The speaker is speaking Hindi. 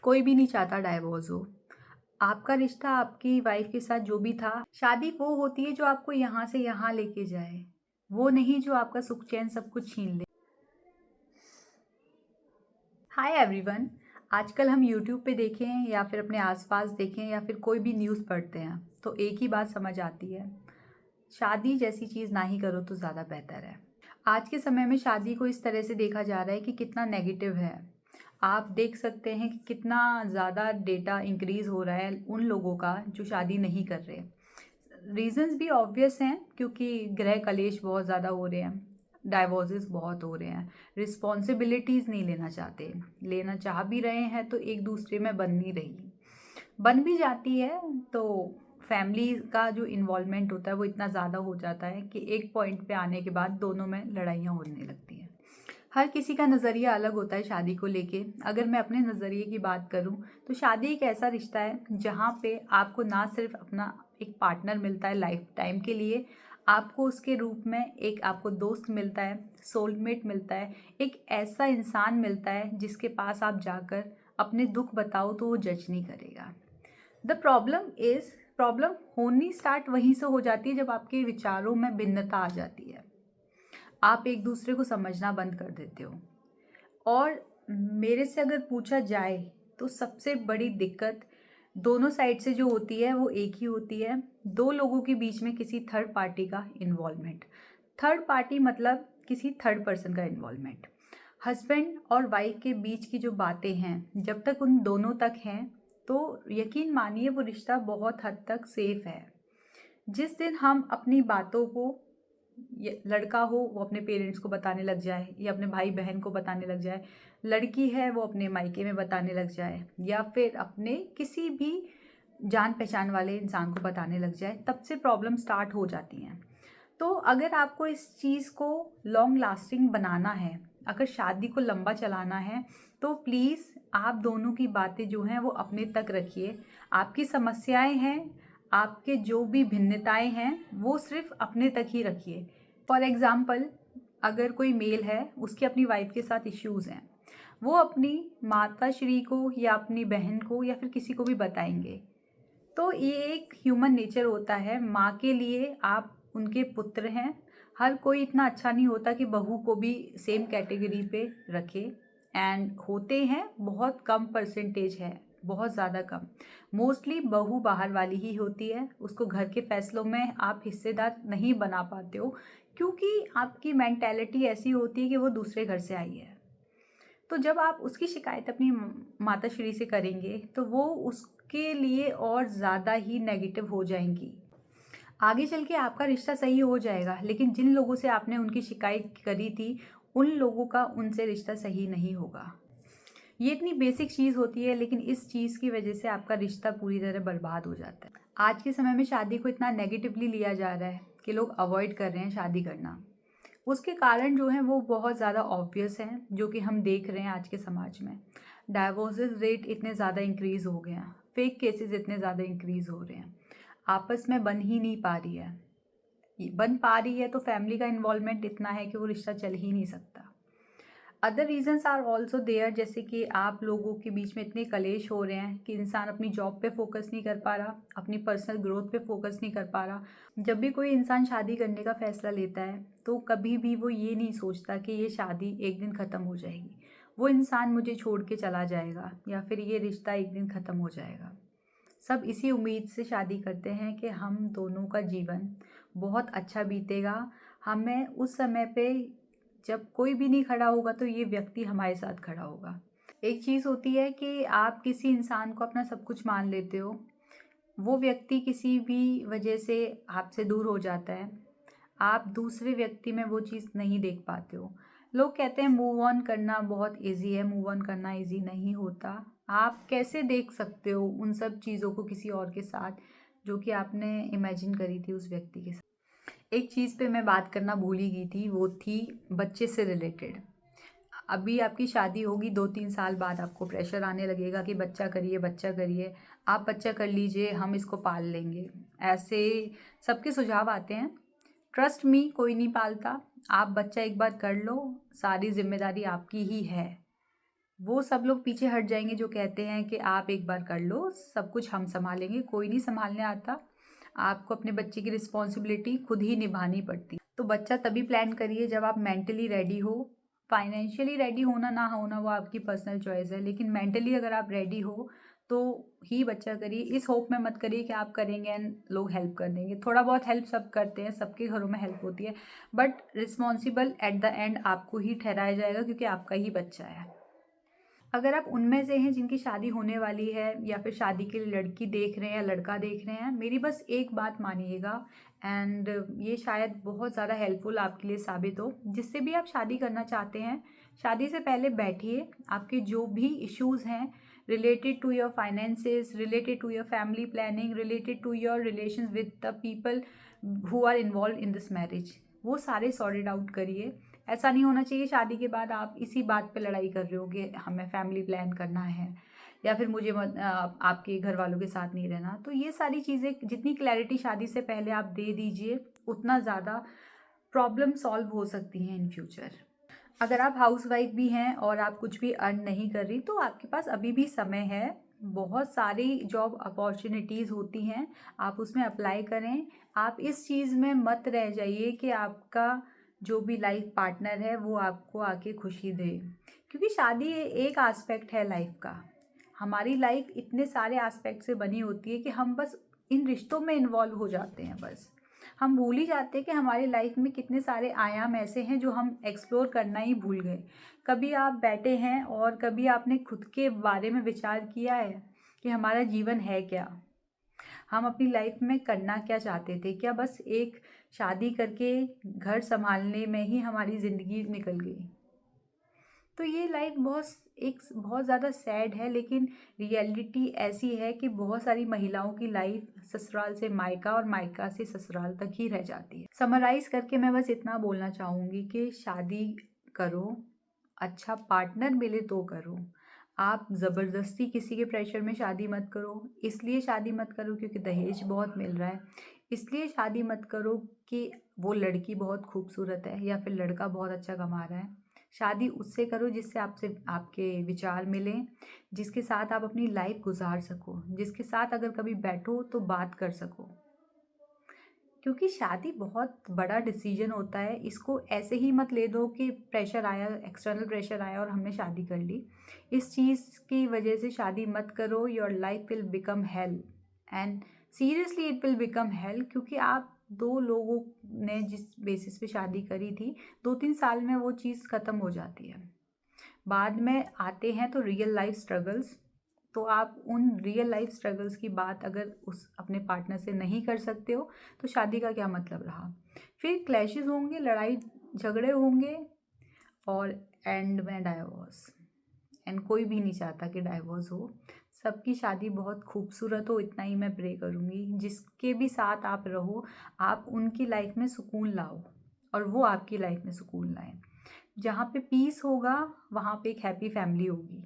कोई भी नहीं चाहता डाइवोर्स हो। आपका रिश्ता आपकी वाइफ के साथ जो भी था, शादी वो होती है जो आपको यहाँ से यहाँ लेके जाए, वो नहीं जो आपका सुख चैन सब कुछ छीन ले। Hi everyone. आजकल हम यूट्यूब पे देखें या फिर अपने आसपास देखें या फिर कोई भी न्यूज़ पढ़ते हैं तो एक ही बात समझ आती है, शादी जैसी चीज़ ना ही करो तो ज़्यादा बेहतर है। आज के समय में शादी को इस तरह से देखा जा रहा है कि कितना नेगेटिव है। आप देख सकते हैं कि कितना ज़्यादा डेटा इंक्रीज़ हो रहा है उन लोगों का जो शादी नहीं कर रहे। रीजंस भी ऑब्वियस हैं, क्योंकि गृह कलेश बहुत ज़्यादा हो रहे हैं, डाइवोर्सेस बहुत हो रहे हैं, रिस्पॉन्सिबिलिटीज़ नहीं लेना चाहते, लेना चाह भी रहे हैं तो एक दूसरे में बन नहीं रही, बन भी जाती है तो फैमिली का जो इन्वॉल्वमेंट होता है वो इतना ज़्यादा हो जाता है कि एक पॉइंट पे आने के बाद दोनों में लड़ाइयाँ होने लगती हैं। हर किसी का नज़रिया अलग होता है शादी को लेके। अगर मैं अपने नज़रिए की बात करूं तो शादी एक ऐसा रिश्ता है जहां पे आपको ना सिर्फ अपना एक पार्टनर मिलता है लाइफ टाइम के लिए, आपको उसके रूप में एक आपको दोस्त मिलता है, सोलमेट मिलता है, एक ऐसा इंसान मिलता है जिसके पास आप जाकर अपने दुख बताओ तो वो जज नहीं करेगा। द प्रॉब्लम होनी स्टार्ट वहीं से हो जाती है जब आपके विचारों में भिन्नता आ जाती है, आप एक दूसरे को समझना बंद कर देते हो। और मेरे से अगर पूछा जाए तो सबसे बड़ी दिक्कत दोनों साइड से जो होती है वो एक ही होती है, दो लोगों के बीच में किसी थर्ड पार्टी का इन्वॉल्वमेंट। थर्ड पार्टी मतलब किसी थर्ड पर्सन का इन्वॉल्वमेंट। हस्बैंड और वाइफ के बीच की जो बातें हैं जब तक उन दोनों तक हैं तो यकीन मानिए वो रिश्ता बहुत हद तक सेफ है। जिस दिन हम अपनी बातों को, लड़का हो वो अपने पेरेंट्स को बताने लग जाए या अपने भाई बहन को बताने लग जाए, लड़की है वो अपने मायके में बताने लग जाए या फिर अपने किसी भी जान पहचान वाले इंसान को बताने लग जाए, तब से प्रॉब्लम स्टार्ट हो जाती हैं। तो अगर आपको इस चीज़ को लॉन्ग लास्टिंग बनाना है, अगर शादी को लंबा चलाना है तो प्लीज़ आप दोनों की बातें जो हैं वो अपने तक रखिए। आपकी समस्याएं हैं, आपके जो भी भिन्नताएं हैं वो सिर्फ अपने तक ही रखिए। फॉर एग्ज़ाम्पल, अगर कोई मेल है उसके अपनी वाइफ के साथ इश्यूज़ हैं, वो अपनी माता श्री को या अपनी बहन को या फिर किसी को भी बताएंगे। तो ये एक ह्यूमन नेचर होता है, माँ के लिए आप उनके पुत्र हैं। हर कोई इतना अच्छा नहीं होता कि बहू को भी सेम कैटेगरी पे रखे, एंड होते हैं, बहुत कम परसेंटेज है, बहुत ज़्यादा कम। मोस्टली बहू बाहर वाली ही होती है, उसको घर के फैसलों में आप हिस्सेदार नहीं बना पाते हो क्योंकि आपकी मेंटेलिटी ऐसी होती है कि वो दूसरे घर से आई है। तो जब आप उसकी शिकायत अपनी माताश्री से करेंगे तो वो उसके लिए और ज़्यादा ही नेगेटिव हो जाएंगी। आगे चल के आपका रिश्ता सही हो जाएगा, लेकिन जिन लोगों से आपने उनकी शिकायत करी थी उन लोगों का उनसे रिश्ता सही नहीं होगा। ये इतनी बेसिक चीज़ होती है, लेकिन इस चीज़ की वजह से आपका रिश्ता पूरी तरह बर्बाद हो जाता है। आज के समय में शादी को इतना नेगेटिवली लिया जा रहा है कि लोग अवॉइड कर रहे हैं शादी करना। उसके कारण जो हैं वो बहुत ज़्यादा ऑब्वियस हैं, जो कि हम देख रहे हैं आज के समाज में। डाइवोर्सेस रेट इतने ज़्यादा इंक्रीज़ हो गए हैं, फेक केसेस इतने ज़्यादा इंक्रीज़ हो रहे हैं, आपस में बन ही नहीं पा रही है। बन पा रही है तो फैमिली का इन्वॉल्वमेंट इतना है कि वो रिश्ता चल ही नहीं सकता। Other reasons are also there, जैसे कि आप लोगों के बीच में इतने कलेश हो रहे हैं कि इंसान अपनी जॉब पे फोकस नहीं कर पा रहा, अपनी पर्सनल ग्रोथ पे फोकस नहीं कर पा रहा। जब भी कोई इंसान शादी करने का फैसला लेता है तो कभी भी वो ये नहीं सोचता कि ये शादी एक दिन ख़त्म हो जाएगी, वो इंसान मुझे छोड़ के चला जाएगा या फिर ये रिश्ता एक दिन ख़त्म हो जाएगा। सब इसी उम्मीद से शादी करते हैं कि हम दोनों का जीवन बहुत अच्छा बीतेगा। हमें उस समय पे जब कोई भी नहीं खड़ा होगा तो ये व्यक्ति हमारे साथ खड़ा होगा। एक चीज़ होती है कि आप किसी इंसान को अपना सब कुछ मान लेते हो, वो व्यक्ति किसी भी वजह से आपसे दूर हो जाता है, आप दूसरे व्यक्ति में वो चीज़ नहीं देख पाते हो। लोग कहते हैं मूव ऑन करना बहुत इजी है, मूव ऑन करना इजी नहीं होता। आप कैसे देख सकते हो उन सब चीज़ों को किसी और के साथ जो कि आपने इमेजिन करी थी उस व्यक्ति के साथ। एक चीज़ पे मैं बात करना भूल ही गई थी, वो थी बच्चे से रिलेटेड। अभी आपकी शादी होगी, 2-3 साल बाद आपको प्रेशर आने लगेगा कि बच्चा करिए बच्चा करिए, आप बच्चा कर लीजिए हम इसको पाल लेंगे, ऐसे सबके सुझाव आते हैं। ट्रस्ट मी, कोई नहीं पालता। आप बच्चा एक बार कर लो, सारी जिम्मेदारी आपकी ही है। वो सब लोग पीछे हट जाएंगे जो कहते हैं कि आप एक बार कर लो, सब कुछ हम संभालेंगे। कोई नहीं संभालने आता, आपको अपने बच्चे की रिस्पॉन्सिबिलिटी खुद ही निभानी पड़ती। तो बच्चा तभी प्लान करिए जब आप मेंटली रेडी हो। फाइनेंशियली रेडी होना ना होना वो आपकी पर्सनल चॉइस है, लेकिन मेंटली अगर आप रेडी हो तो ही बच्चा करिए। इस होप में मत करिए कि आप करेंगे एंड लोग हेल्प कर देंगे। थोड़ा बहुत हेल्प सब करते हैं, सबके घरों में हेल्प होती है, but responsible at the end आपको ही ठहराया जाएगा, क्योंकि आपका ही बच्चा है। अगर आप उनमें से हैं जिनकी शादी होने वाली है या फिर शादी के लिए लड़की देख रहे हैं या लड़का देख रहे हैं, मेरी बस एक बात मानिएगा, एंड ये शायद बहुत ज़्यादा हेल्पफुल आपके लिए साबित हो। जिससे भी आप शादी करना चाहते हैं, शादी से पहले बैठिए, आपके जो भी इश्यूज़ हैं related to your finances, related to your family planning, related to your relations with the people who are involved in this marriage, वो सारे सॉर्टेड आउट करिए। ऐसा नहीं होना चाहिए शादी के बाद आप इसी बात पे लड़ाई कर रहे हो कि हमें फैमिली प्लान करना है या फिर मुझे आपके घर वालों के साथ नहीं रहना। तो ये सारी चीज़ें जितनी क्लैरिटी शादी से पहले आप दे दीजिए, उतना ज़्यादा प्रॉब्लम सॉल्व हो सकती हैं इन फ्यूचर। अगर आप हाउसवाइफ भी हैं और आप कुछ भी अर्न नहीं कर रही, तो आपके पास अभी भी समय है। बहुत सारी जॉब अपॉर्चुनिटीज़ होती हैं, आप उसमें अप्लाई करें। आप इस चीज़ में मत रह जाइए कि आपका जो भी लाइफ पार्टनर है वो आपको आके खुशी दे, क्योंकि शादी एक एस्पेक्ट है लाइफ का। हमारी लाइफ इतने सारे एस्पेक्ट से बनी होती है कि हम बस इन रिश्तों में इन्वॉल्व हो जाते हैं। बस हम भूल ही जाते हैं कि हमारी लाइफ में कितने सारे आयाम ऐसे हैं जो हम एक्सप्लोर करना ही भूल गए। कभी आप बैठे हैं और कभी आपने खुद के बारे में विचार किया है कि हमारा जीवन है क्या, हम अपनी लाइफ में करना क्या चाहते थे? क्या बस एक शादी करके घर संभालने में ही हमारी ज़िंदगी निकल गई? तो ये लाइफ बहुत ज़्यादा सैड है, लेकिन रियलिटी ऐसी है कि बहुत सारी महिलाओं की लाइफ ससुराल से मायका और मायका से ससुराल तक ही रह जाती है। समराइज़ करके मैं बस इतना बोलना चाहूँगी कि शादी करो, अच्छा पार्टनर मिले तो करो। आप ज़बरदस्ती किसी के प्रेशर में शादी मत करो। इसलिए शादी मत करो क्योंकि दहेज बहुत मिल रहा है। इसलिए शादी मत करो कि वो लड़की बहुत खूबसूरत है या फिर लड़का बहुत अच्छा कमा रहा है। शादी उससे करो जिससे आपसे आपके विचार मिलें, जिसके साथ आप अपनी लाइफ गुजार सको, जिसके साथ अगर कभी बैठो तो बात कर सको। क्योंकि शादी बहुत बड़ा डिसीजन होता है, इसको ऐसे ही मत ले दो कि प्रेशर आया, एक्सटर्नल प्रेशर आया और हमने शादी कर ली। इस चीज़ की वजह से शादी मत करो। Your life will become hello, and seriously it will become hello, क्योंकि आप दो लोगों ने जिस बेसिस पे शादी करी थी, 2-3 साल में वो चीज़ ख़त्म हो जाती है। बाद में आते हैं तो रियल लाइफ स्ट्रगल्स। तो आप उन रियल लाइफ स्ट्रगल्स की बात अगर उस अपने पार्टनर से नहीं कर सकते हो तो शादी का क्या मतलब रहा? फिर क्लैशेस होंगे, लड़ाई झगड़े होंगे और एंड में डाइवोर्स। एंड कोई भी नहीं चाहता कि डाइवोर्स हो। सबकी शादी बहुत खूबसूरत हो, इतना ही मैं प्रे करूँगी। जिसके भी साथ आप रहो, आप उनकी लाइफ में सुकून लाओ और वो आपकी लाइफ में सुकून लाएं। जहाँ पे पीस होगा वहाँ पे एक हैप्पी फैमिली होगी।